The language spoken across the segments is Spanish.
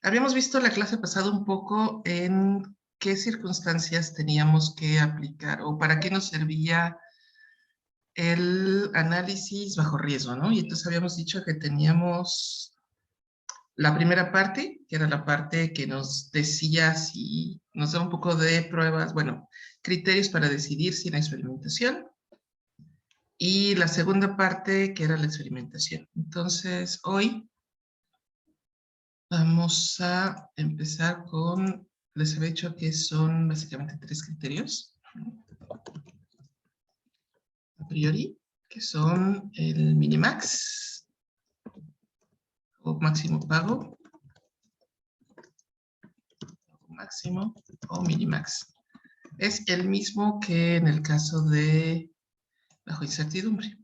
Habíamos visto la clase pasada un poco en qué circunstancias teníamos que aplicar o para qué nos servía el análisis bajo riesgo, ¿no? Y entonces habíamos dicho que teníamos la primera parte, que era la parte que nos decía si nos da un poco de pruebas, bueno, criterios para decidir si la experimentación. Y la segunda parte, que era la experimentación. Entonces, hoy vamos a empezar con, les había dicho que son básicamente 3 criterios, a priori, que son el minimax, o máximo pago, máximo, o minimax. Es el mismo que en el caso de bajo incertidumbre.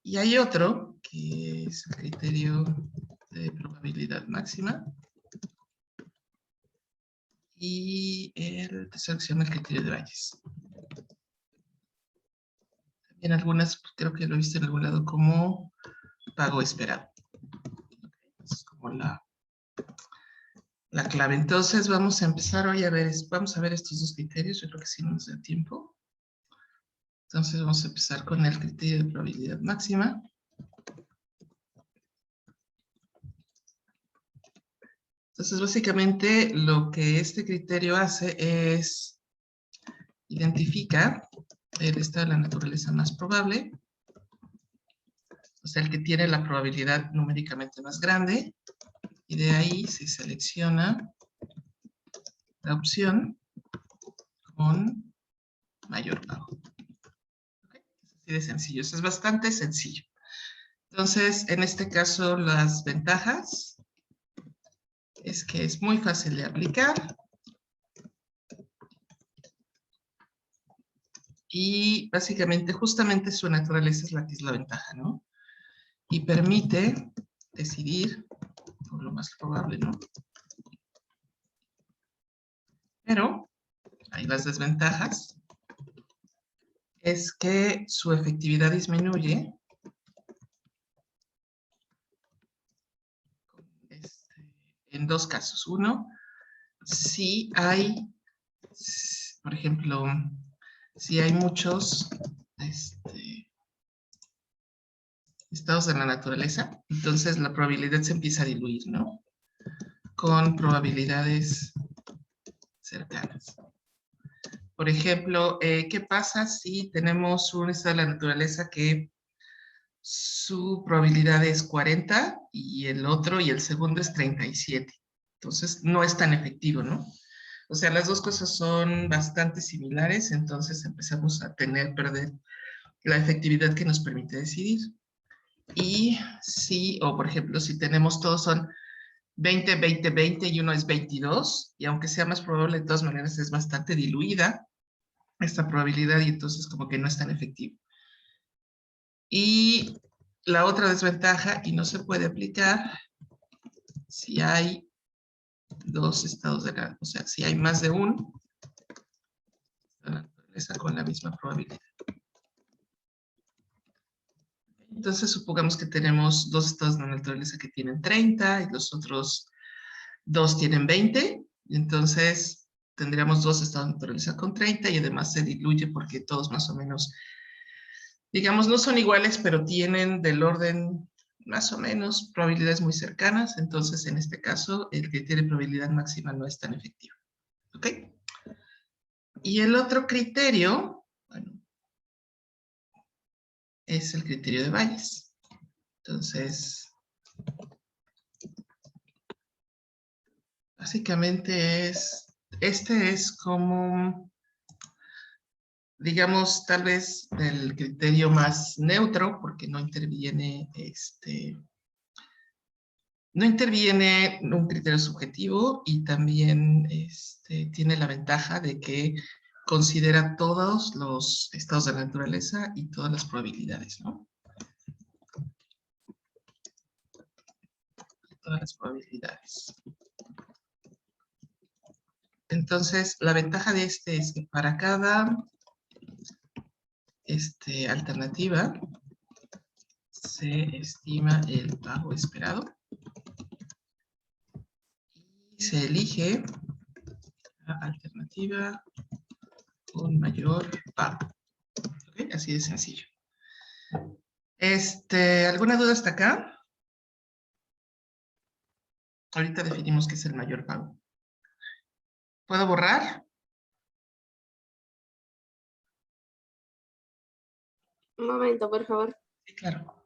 Y hay otro, que es el criterio de probabilidad máxima, y el tercero que se llama el criterio de Bayes. También algunas, creo que lo he visto en algún lado como pago esperado. Es como la clave. Entonces vamos a empezar hoy a ver, vamos a ver estos dos criterios, yo creo que sí nos da tiempo. Entonces vamos a empezar con el criterio de probabilidad máxima. Entonces básicamente lo que este criterio hace es identificar el estado de la naturaleza más probable, o sea, el que tiene la probabilidad numéricamente más grande, y de ahí se selecciona la opción con mayor pago. ¿Okay? Es así de sencillo, eso es bastante sencillo. Entonces, en este caso, las ventajas es que es muy fácil de aplicar y básicamente, justamente su naturaleza es la que es la ventaja, ¿no? Y permite decidir por lo más probable, ¿no? Pero hay las desventajas, es que su efectividad disminuye en dos casos. Uno, si hay, por ejemplo, si hay muchos estados de la naturaleza, entonces la probabilidad se empieza a diluir, ¿no? Con probabilidades cercanas. Por ejemplo, ¿qué pasa si tenemos un estado de la naturaleza que su probabilidad es 40 y el otro y el segundo es 37? Entonces no es tan efectivo, ¿no? O sea, las dos cosas son bastante similares, entonces empezamos a perder la efectividad que nos permite decidir. Y si, o por ejemplo, si tenemos todos son 20, 20, 20 y uno es 22, y aunque sea más probable, de todas maneras es bastante diluida esta probabilidad y entonces como que no es tan efectivo. Y la otra desventaja, y no se puede aplicar si hay dos estados de la, o sea, si hay más de un, la naturaleza con la misma probabilidad. Entonces supongamos que tenemos dos estados de la naturaleza que tienen 30 y los otros dos tienen 20, y entonces tendríamos dos estados de naturaleza con 30 y además se diluye porque todos más o menos, digamos, no son iguales, pero tienen del orden más o menos probabilidades muy cercanas, entonces en este caso el criterio de probabilidad máxima no es tan efectivo. ¿Ok? Y el otro criterio, bueno, es el criterio de Bayes. Entonces, básicamente este es como, digamos, tal vez el criterio más neutro, porque no interviene un criterio subjetivo y también tiene la ventaja de que considera todos los estados de la naturaleza y todas las probabilidades, ¿no? Todas las probabilidades. Entonces, la ventaja de este es que para cada alternativa se estima el pago esperado. se elige la alternativa con mayor pago. ¿Okay? Así de sencillo. ¿Alguna duda hasta acá? Ahorita definimos qué es el mayor pago. ¿Puedo borrar? Un momento, por favor. Sí, claro.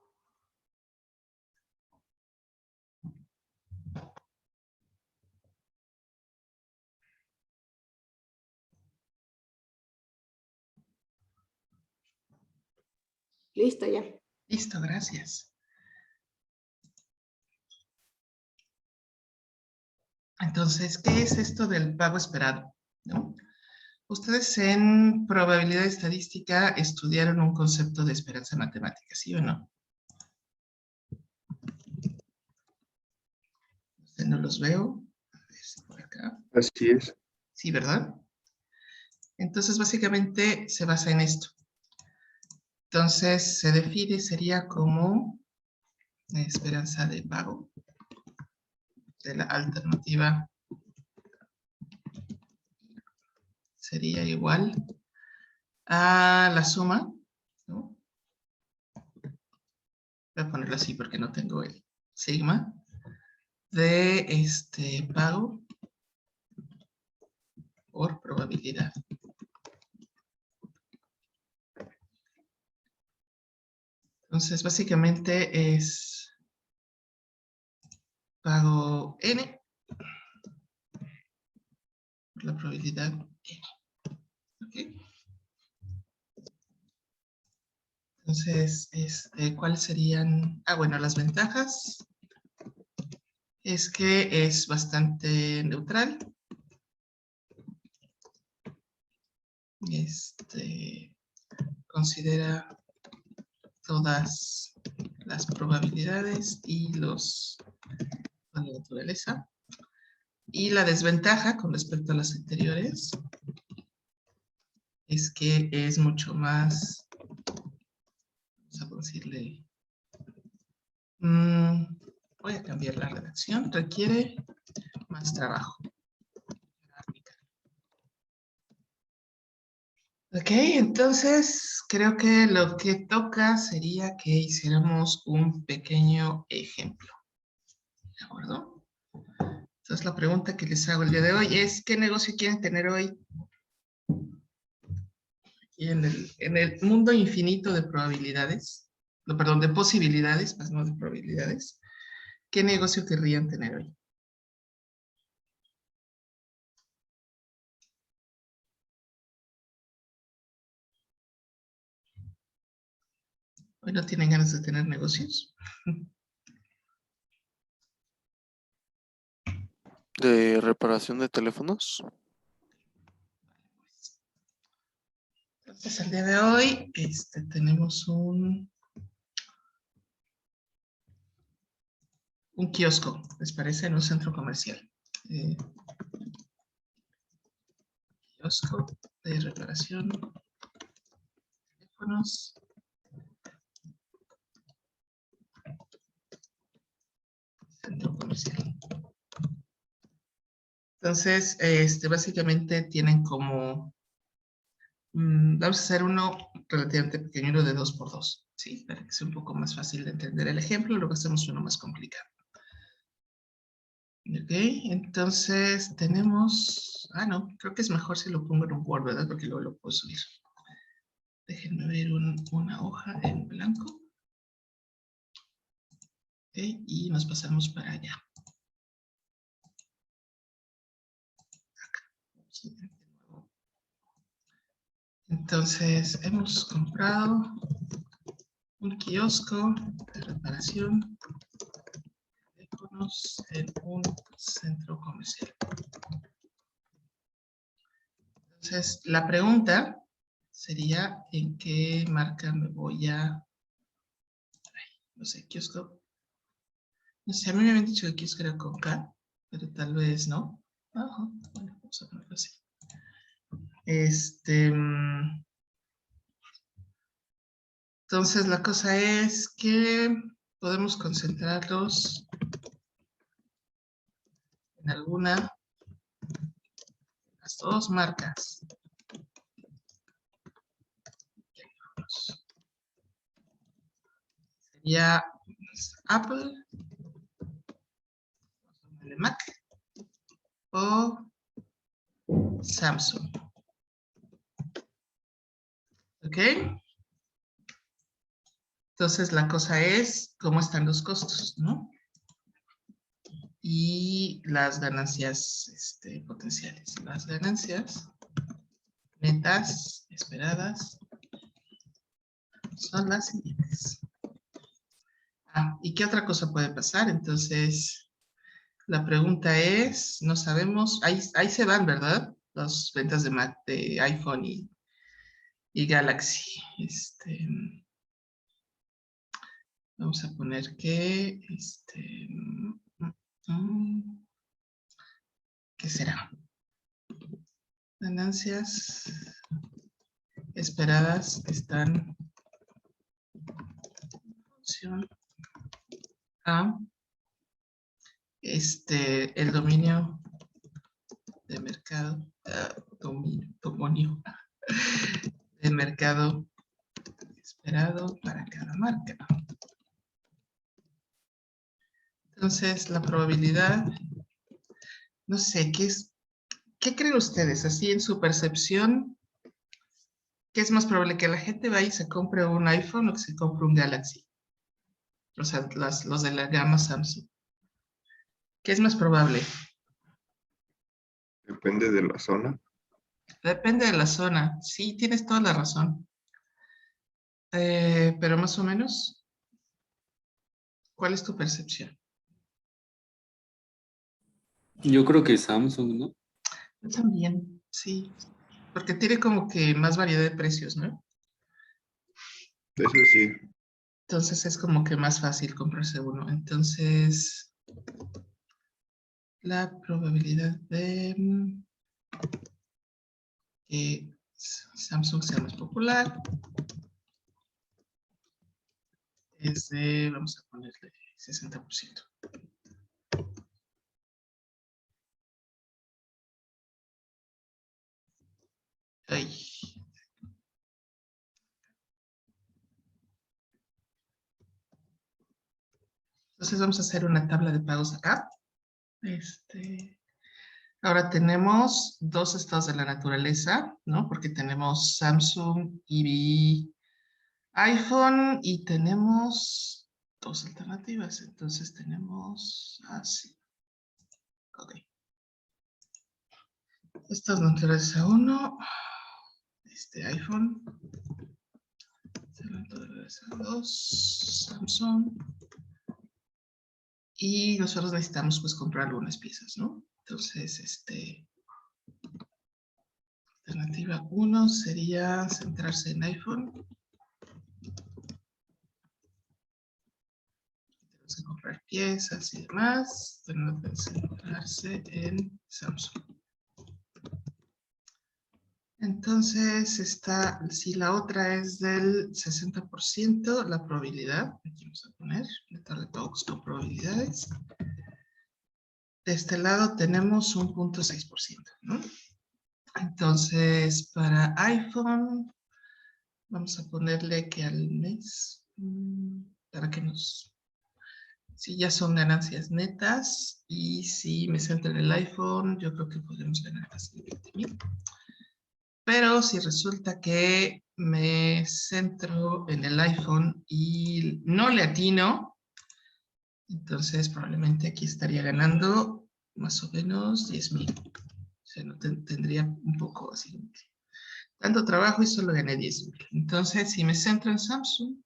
Listo, ya. Listo, gracias. Entonces, ¿qué es esto del pago esperado? ¿No? Ustedes en probabilidad estadística estudiaron un concepto de esperanza matemática, ¿sí o no? No los veo. A ver si por acá. Así es. Sí, ¿verdad? Entonces, básicamente se basa en esto. Entonces, se define, sería como esperanza de pago de la alternativa sería igual a la suma, ¿no? Voy a ponerlo así porque no tengo el sigma de pago por probabilidad. Entonces, básicamente es pago n por la probabilidad n. ¿Okay? Entonces, ¿cuáles serían? Ah, bueno, las ventajas es que es bastante neutral. Considera todas las probabilidades y la naturaleza. Y la desventaja con respecto a las anteriores es que es mucho más, vamos a decirle, voy a cambiar la redacción, requiere más trabajo. Ok, entonces creo que lo que toca sería que hiciéramos un pequeño ejemplo. ¿De acuerdo? Entonces la pregunta que les hago el día de hoy es, ¿qué negocio quieren tener hoy? Y en el mundo infinito de probabilidades, no, perdón, de posibilidades, más no de probabilidades, ¿qué negocio querrían tener hoy? ¿Hoy no tienen ganas de tener negocios? ¿De reparación de teléfonos? Entonces, el día de hoy tenemos un kiosco, ¿les parece? En un centro comercial. Kiosco de reparación de teléfonos. Centro comercial. Entonces, básicamente tienen como, vamos a hacer uno relativamente pequeño, uno de 2x2, ¿sí? Para que sea un poco más fácil de entender el ejemplo, luego hacemos uno más complicado. Ok, entonces tenemos, no, creo que es mejor si lo pongo en un Word, ¿verdad? Porque luego lo puedo subir. Déjenme ver una hoja en blanco. Ok, y nos pasamos para allá. Entonces, hemos comprado un kiosco de reparación de teléfonos en un centro comercial. Entonces, la pregunta sería, ¿en qué marca me voy a... no sé, kiosco. No sé, a mí me habían dicho que kiosco era con K, pero tal vez no. Ajá, bueno, vamos a ponerlo así. Entonces, la cosa es que podemos concentrarlos en alguna dos marcas. Sería Apple, Mac o Samsung. ¿Ok? Entonces la cosa es cómo están los costos, ¿no? Y las ganancias potenciales. Las ganancias netas esperadas son las siguientes. ¿Y qué otra cosa puede pasar? Entonces, la pregunta es, no sabemos, ahí se van, ¿verdad? Las ventas de Mac, de iPhone y Galaxy. Vamos a poner que, ¿qué será? Ganancias esperadas están en función a el dominio de mercado, dominio de mercado esperado para cada marca. Entonces, la probabilidad, no sé, ¿qué creen ustedes? Así en su percepción, ¿qué es más probable? ¿Que la gente vaya y se compre un iPhone o que se compre un Galaxy? O sea, los de la gama Samsung. ¿Qué es más probable? Depende de la zona. Depende de la zona. Sí, tienes toda la razón. Pero más o menos, ¿cuál es tu percepción? Yo creo que Samsung, ¿no? Yo también, sí. Porque tiene como que más variedad de precios, ¿no? Eso sí. Entonces es como que más fácil comprarse uno. Entonces, la probabilidad de que Samsung sea más popular es de, vamos a ponerle 60%. Ay. Entonces vamos a hacer una tabla de pagos acá. Ahora tenemos dos estados de la naturaleza, ¿no? Porque tenemos Samsung y iPhone y tenemos dos alternativas. Entonces tenemos así. Ok. Estado de naturaleza 1. iPhone. Naturaleza 2. Samsung. Y nosotros necesitamos pues comprar algunas piezas, ¿no? Entonces, alternativa 1 sería centrarse en iPhone. Tenemos que comprar piezas y demás. Tenemos que centrarse en Samsung. Entonces, si la otra es del 60%, la probabilidad, aquí vamos a poner, meterle todos con probabilidades. De este lado tenemos un 0.6%, ¿no? Entonces, para iPhone, vamos a ponerle que al mes, para que si ya son ganancias netas, y si me centro en el iPhone, yo creo que podemos ganar casi 20,000. Pero si resulta que me centro en el iPhone y no le atino, entonces probablemente aquí estaría ganando más o menos 10,000. O sea, no tendría un poco así. Tanto trabajo y solo gané 10,000. Entonces, si me centro en Samsung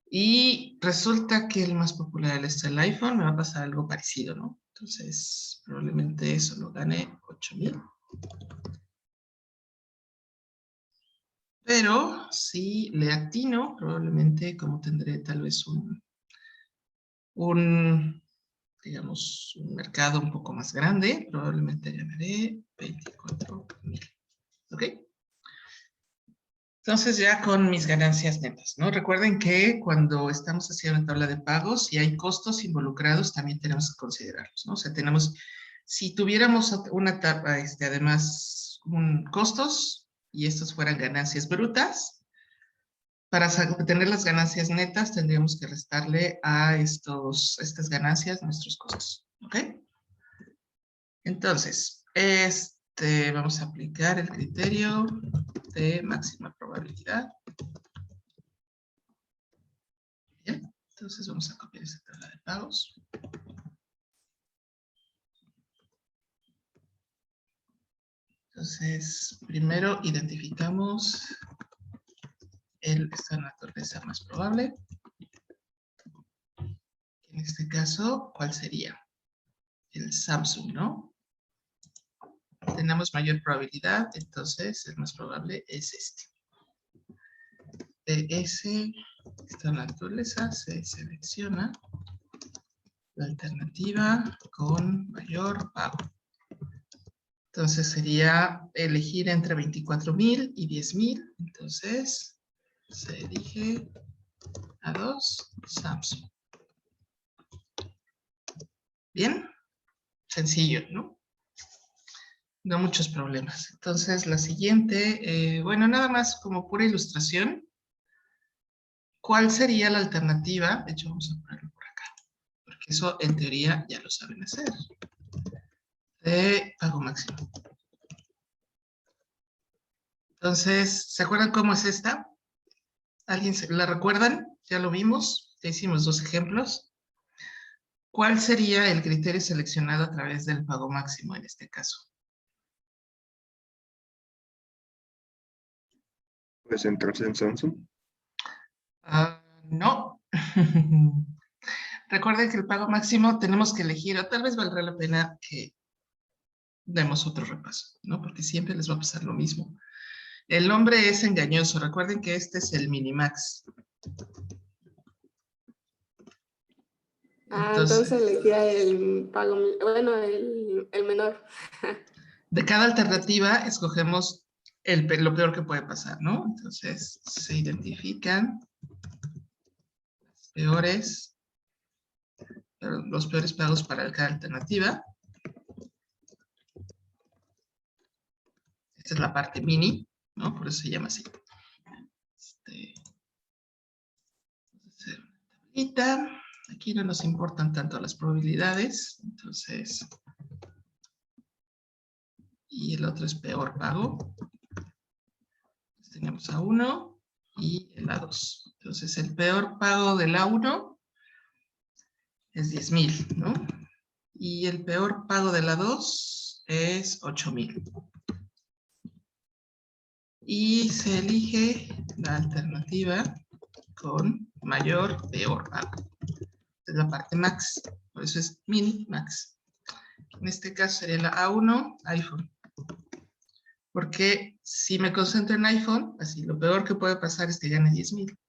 y resulta que el más popular es el iPhone, me va a pasar algo parecido, ¿no? Entonces, probablemente solo gane 8,000. Pero si le atino, probablemente como tendré tal vez digamos, un mercado un poco más grande, probablemente ganaré 24,000. ¿Ok? Entonces ya con mis ganancias netas, ¿no? Recuerden que cuando estamos haciendo una tabla de pagos y hay costos involucrados, también tenemos que considerarlos, ¿no? O sea, tenemos Si tuviéramos una etapa, además, costos y estos fueran ganancias brutas, para obtener las ganancias netas tendríamos que restarle a estas ganancias nuestros costos. ¿Ok? Entonces, vamos a aplicar el criterio de máxima probabilidad. Bien, entonces vamos a copiar esta tabla de pagos. Entonces, primero identificamos esta naturaleza más probable. En este caso, ¿cuál sería? El Samsung, ¿no? Tenemos mayor probabilidad, entonces el más probable es este. De esta naturaleza se selecciona la alternativa con mayor pago. Entonces sería elegir entre 24,000 y 10,000. Entonces se elige A2 Samsung. Bien, sencillo, ¿no? No muchos problemas. Entonces la siguiente, bueno, nada más como pura ilustración. ¿Cuál sería la alternativa? De hecho, vamos a ponerlo por acá, porque eso en teoría ya lo saben hacer. De pago máximo. Entonces, ¿se acuerdan cómo es esta? ¿Alguien la recuerdan? Ya lo vimos, ya hicimos 2 ejemplos. ¿Cuál sería el criterio seleccionado a través del pago máximo en este caso? ¿Puede centrarse en Samsung? No. Recuerden que el pago máximo tenemos que elegir, o tal vez valdrá la pena que demos otro repaso, ¿no? Porque siempre les va a pasar lo mismo. El nombre es engañoso. Recuerden que este es el Minimax. Entonces elegía el pago, bueno, el menor. De cada alternativa escogemos lo peor que puede pasar, ¿no? Entonces se identifican los peores pagos para cada alternativa. Esta es la parte mini, ¿no? Por eso se llama así. Hacer una tablita. Aquí no nos importan tanto las probabilidades, entonces, y el otro es peor pago. Entonces, tenemos A1 y el A2. Entonces, el peor pago del A1 es 10,000, ¿no? Y el peor pago del A2 es 8,000. Y se elige la alternativa con mayor, peor pago. Es la parte max, por eso es min max. En este caso sería la A1, iPhone. Porque si me concentro en iPhone, así lo peor que puede pasar es que gane 10,000.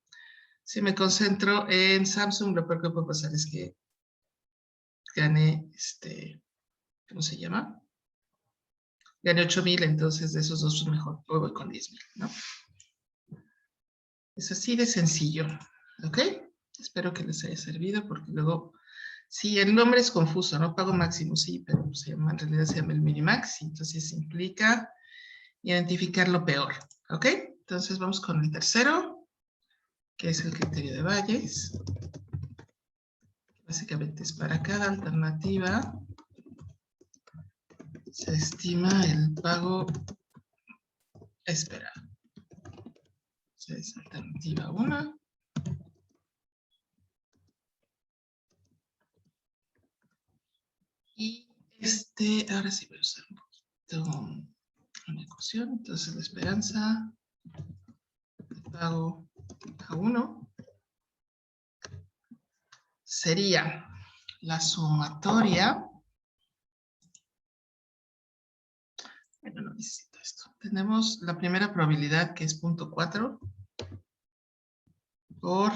Si me concentro en Samsung, lo peor que puede pasar es que gane, ¿cómo se llama? Gane 8,000, entonces de esos dos mejor voy con 10,000, ¿no? Es así de sencillo, ¿ok? Espero que les haya servido, porque luego, sí, el nombre es confuso, ¿no? Pago máximo, sí, pero en realidad se llama el Minimax, y entonces implica identificar lo peor, ¿ok? Entonces vamos con el tercero, que es el criterio de Bayes. Básicamente es para cada alternativa se estima el pago esperado. Entonces, alternativa 1. Y ahora sí voy a usar un poquito una ecuación. Entonces, la esperanza de pago A1 sería la sumatoria. Bueno, no necesito esto. Tenemos la primera probabilidad, que es 0.4 por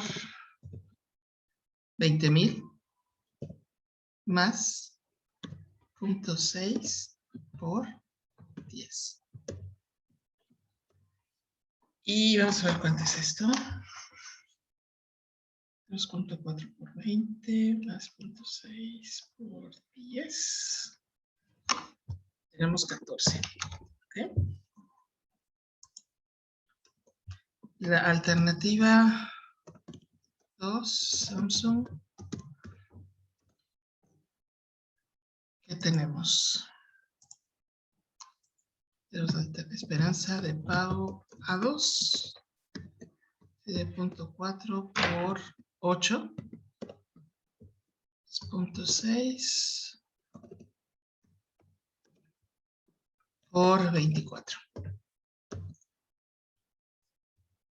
20,000 más 0.6 por 10. Y vamos a ver cuánto es esto. 2.4 por 20 más 0.6 por 10. Tenemos 14. ¿Ok? La alternativa 2, Samsung. ¿Qué tenemos? Tenemos la esperanza de pago a 2. De 0.4 por 8. 0.6 por 24.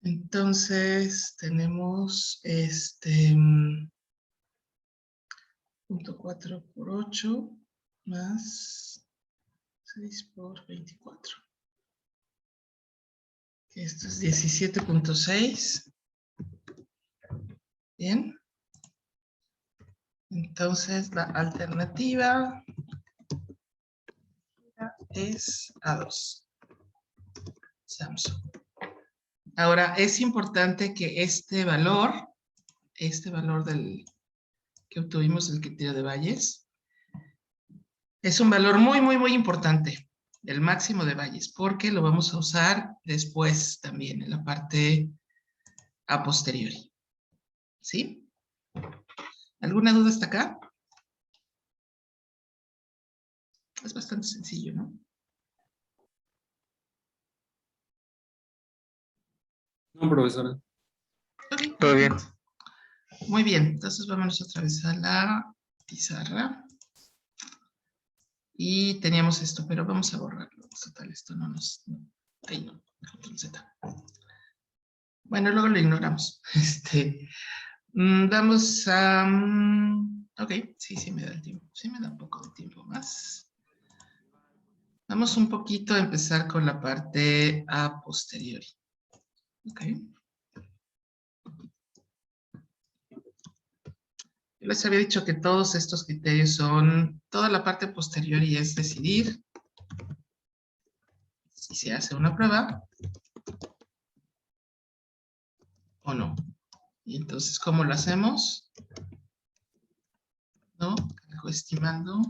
Entonces tenemos 0.4 por 8 más 6 por 24. Esto es 17.6. Bien. Entonces la alternativa es A2. Samsung. Ahora es importante que este valor que obtuvimos del criterio de Bayes, es un valor muy, muy, muy importante, el máximo de Bayes, porque lo vamos a usar después también en la parte a posteriori. ¿Sí? ¿Alguna duda hasta acá? Es bastante sencillo, ¿no? No, profesora. Ok, Todo bien. perfecto. Muy bien, entonces vámonos otra vez a la pizarra. Y teníamos esto, pero vamos a borrarlo. Total, esto no nos... Ahí no, Control Z. Bueno, luego lo ignoramos. Vamos a... ok, sí me da el tiempo. Sí me da un poco de tiempo más. Vamos un poquito a empezar con la parte a posteriori. Ok. Yo les había dicho que todos estos criterios son... Toda la parte posteriori es decidir si se hace una prueba o no. Y entonces, ¿cómo lo hacemos? ¿No? Estimando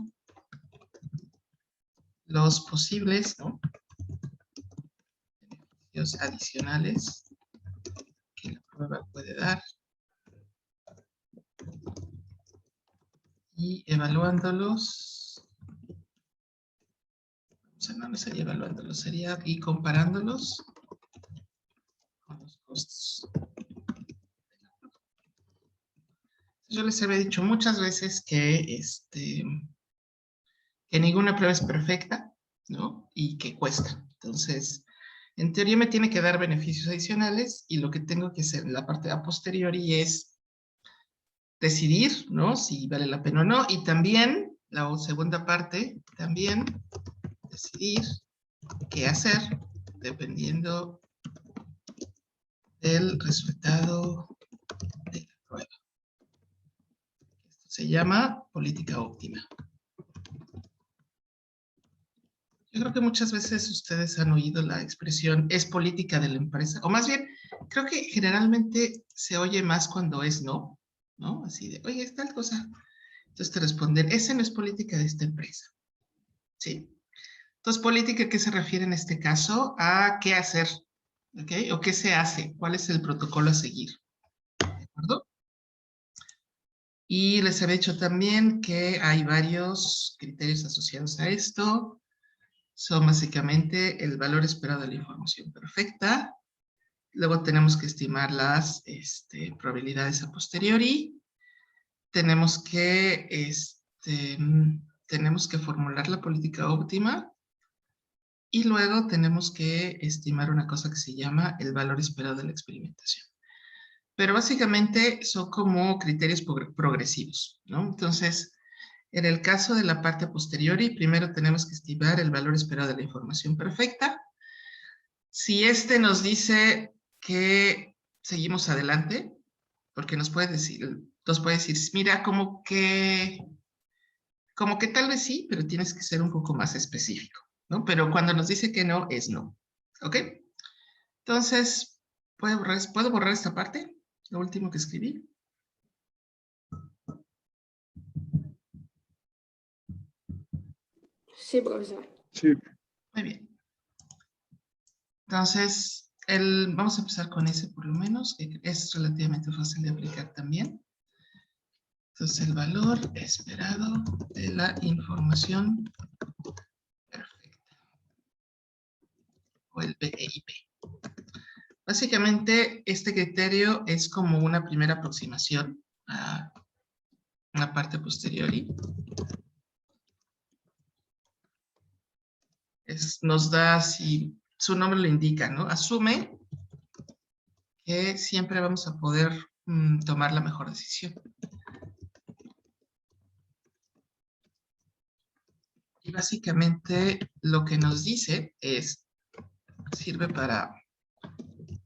los posibles, ¿no? Beneficios adicionales que la prueba puede dar y evaluándolos, o sea, no sería evaluándolos, sería y comparándolos con los costos. Yo les había dicho muchas veces que ninguna prueba es perfecta, ¿no? Y que cuesta. Entonces, en teoría me tiene que dar beneficios adicionales y lo que tengo que hacer en la parte a posteriori es decidir, ¿no? Si vale la pena o no. Y también, la segunda parte, también decidir qué hacer dependiendo del resultado de la prueba. Esto se llama política óptima. Yo creo que muchas veces ustedes han oído la expresión es política de la empresa, o más bien, creo que generalmente se oye más cuando es no, ¿no? Así de, oye, es tal cosa. Entonces te responden, esa no es política de esta empresa, ¿sí? Entonces, política, ¿a qué se refiere en este caso? A qué hacer, ¿ok? O qué se hace, cuál es el protocolo a seguir, ¿de acuerdo? Y les había dicho también que hay varios criterios asociados a esto. Son básicamente el valor esperado de la información perfecta. Luego tenemos que estimar las probabilidades a posteriori. Tenemos que formular la política óptima. Y luego tenemos que estimar una cosa que se llama el valor esperado de la experimentación. Pero básicamente son como criterios progresivos, ¿no? Entonces, en el caso de la parte posteriori, primero tenemos que estimar el valor esperado de la información perfecta. Si nos dice que seguimos adelante, porque nos puede decir, mira, como que tal vez sí, pero tienes que ser un poco más específico, ¿no? Pero cuando nos dice que no, es no. ¿Ok? Entonces, ¿puedo borrar esta parte? Lo último que escribí. Sí, profesor. Sí, Muy bien. Entonces, vamos a empezar con ese por lo menos, que es relativamente fácil de aplicar también. Entonces, el valor esperado de la información perfecta, o el BIP. Básicamente, este criterio es como una primera aproximación a una parte posteriori. Nos da, si su nombre lo indica, ¿no? Asume que siempre vamos a poder tomar la mejor decisión. Y básicamente lo que nos dice sirve para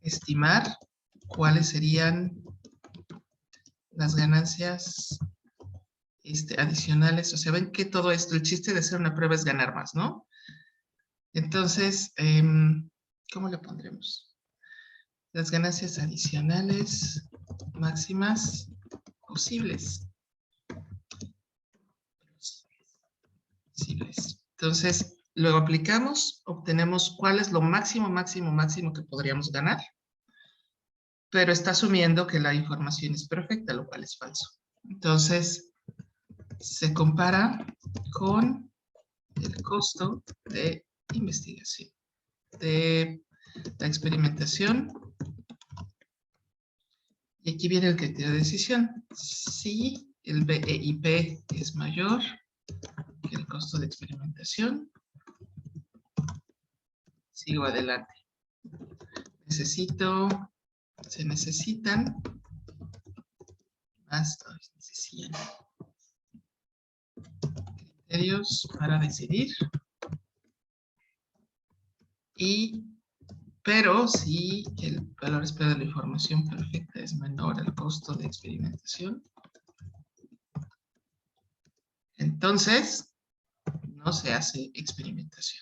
estimar cuáles serían las ganancias adicionales. O sea, ven que todo esto, el chiste de hacer una prueba es ganar más, ¿no? Entonces, ¿cómo le pondremos? Las ganancias adicionales máximas posibles. Entonces, luego aplicamos, obtenemos cuál es lo máximo, máximo, máximo que podríamos ganar, pero está asumiendo que la información es perfecta, lo cual es falso. Entonces, se compara con el costo de investigación, de la experimentación. Y aquí viene el criterio de decisión. Si el BIP es mayor que el costo de experimentación, sigo adelante. Se necesitan más criterios para decidir. Pero si el valor esperado de la información perfecta es menor al costo de experimentación, entonces no se hace experimentación.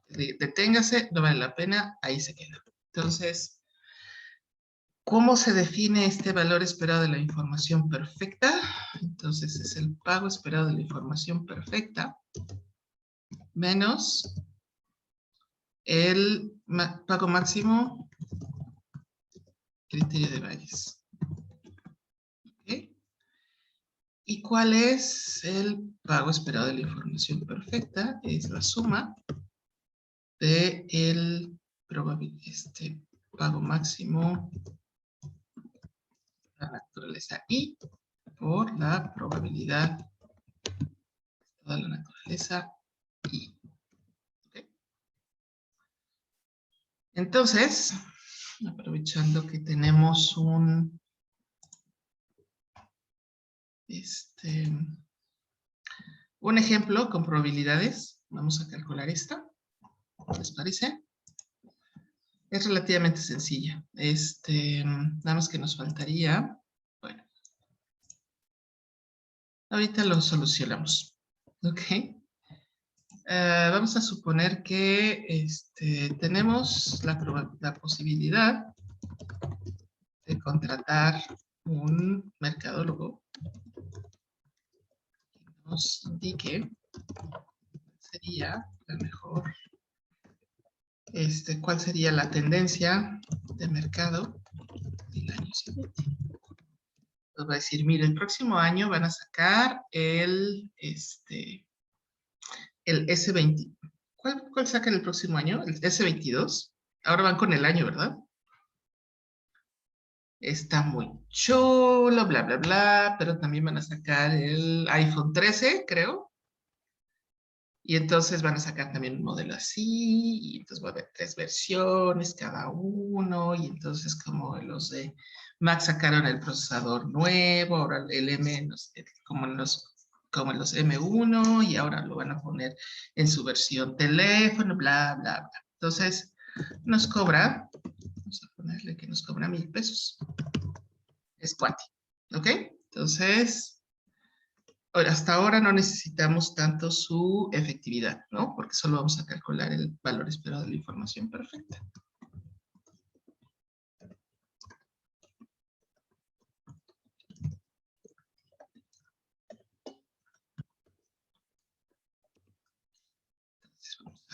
Deténgase, no vale la pena, ahí se queda. Entonces, ¿cómo se define este valor esperado de la información perfecta? Entonces es el pago esperado de la información perfecta menos el pago máximo criterio de Bayes. ¿Okay? ¿Y cuál es el pago esperado de la información perfecta? Es la suma de el pago máximo de la naturaleza I por la probabilidad de la naturaleza I. ¿Okay? Entonces, aprovechando que tenemos un ejemplo con probabilidades, vamos a calcular esta. ¿Les parece? Es relativamente sencilla. Nada más que nos faltaría. Bueno, ahorita lo solucionamos. ¿Ok? Vamos a suponer que tenemos la posibilidad de contratar un mercadólogo que nos indique sería la mejor, cuál sería la tendencia de mercado del año siguiente. Nos va a decir, mire, el próximo año van a sacar el S20. ¿Cuál sacan el próximo año? El S22. Ahora van con el año, ¿verdad? Está muy chulo, bla, bla, bla, pero también van a sacar el iPhone 13, creo. Y entonces van a sacar también un modelo así, y entonces va a haber 3 versiones cada uno, y entonces como los de Mac sacaron el procesador nuevo, ahora el M, no sé, como en los M1, y ahora lo van a poner en su versión teléfono, bla, bla, bla. Entonces nos cobra, vamos a ponerle que nos cobra 1,000 pesos. Es cuati, ¿ok? Entonces, hasta ahora no necesitamos tanto su efectividad, ¿no? Porque solo vamos a calcular el valor esperado de la información perfecta.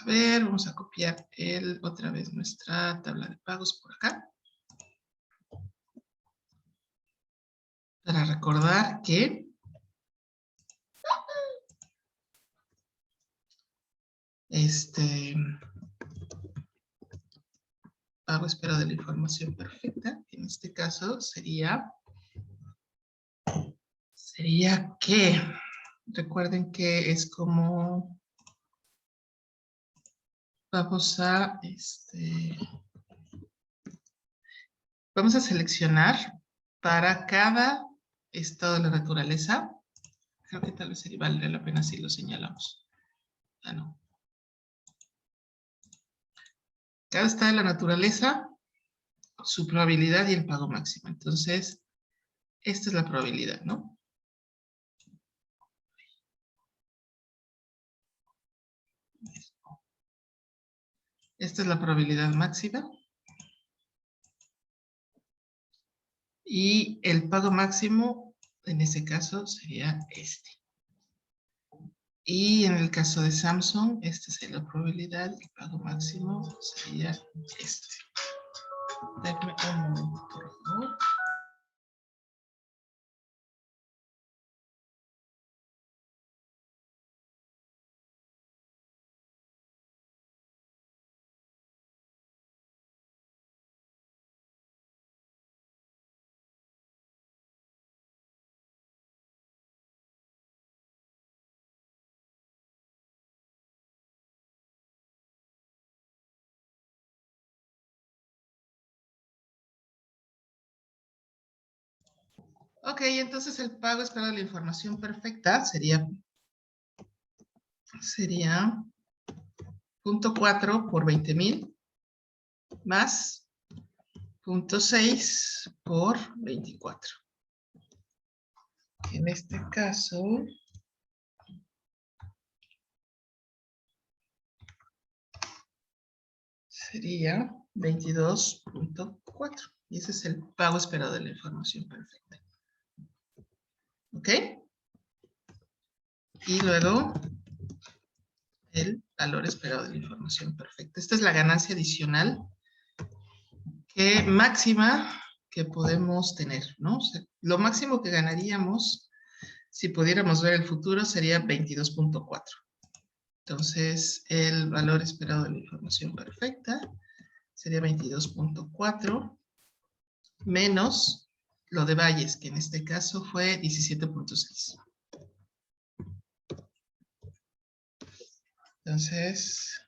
ver, vamos a copiar otra vez nuestra tabla de pagos por acá. Para recordar que pago espero de la información perfecta, en este caso sería que, recuerden que es como, vamos a seleccionar para cada estado de la naturaleza. Creo que tal vez sería vale la pena si lo señalamos. Ah, no. Cada estado de la naturaleza, su probabilidad y el pago máximo. Entonces, esta es la probabilidad, ¿no? Esta es la probabilidad máxima. Y el pago máximo, en ese caso, sería este. Y en el caso de Samsung, esta sería la probabilidad, el pago máximo sería este. Denme un momento, por favor. Ok, entonces el pago esperado de la información perfecta sería 0.4 por 20,000 más 0.6 por 24. En este caso, sería 22.4. Y ese es el pago esperado de la información perfecta. ¿Ok? Y luego, el valor esperado de la información perfecta. Esta es la ganancia adicional máxima que podemos tener, ¿no? O sea, lo máximo que ganaríamos si pudiéramos ver el futuro sería 22.4. Entonces, el valor esperado de la información perfecta sería 22.4 menos lo de Valles, que en este caso fue 17.6. Entonces,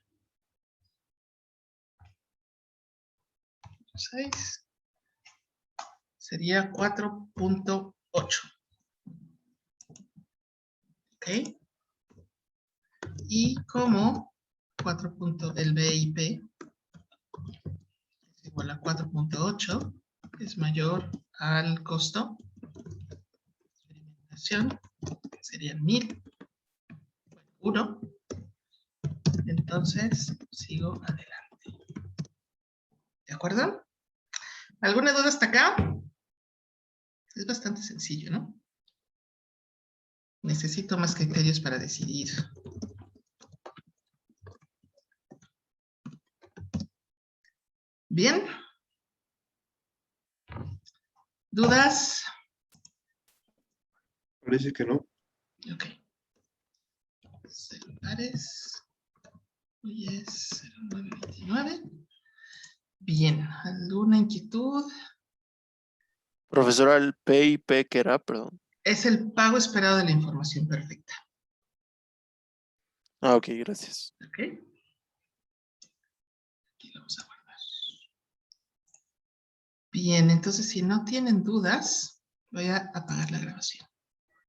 6 sería 4.8. ¿Ok? Y como el BIP es igual a 4.8, es mayor al costo de experimentación, que serían 1,000, entonces sigo adelante. ¿De acuerdo? ¿Alguna duda hasta acá? Es bastante sencillo, ¿no? Necesito más criterios para decidir. Bien. ¿Dudas? Parece que no. Ok. Celulares. Hoy es 0929. Bien. ¿Alguna inquietud? Profesora, el PIP, ¿qué era? Perdón. Es el pago esperado de la información perfecta. Ah, ok, gracias. ¿Ok? Aquí lo vamos a guardar. Bien, entonces si no tienen dudas, voy a apagar la grabación.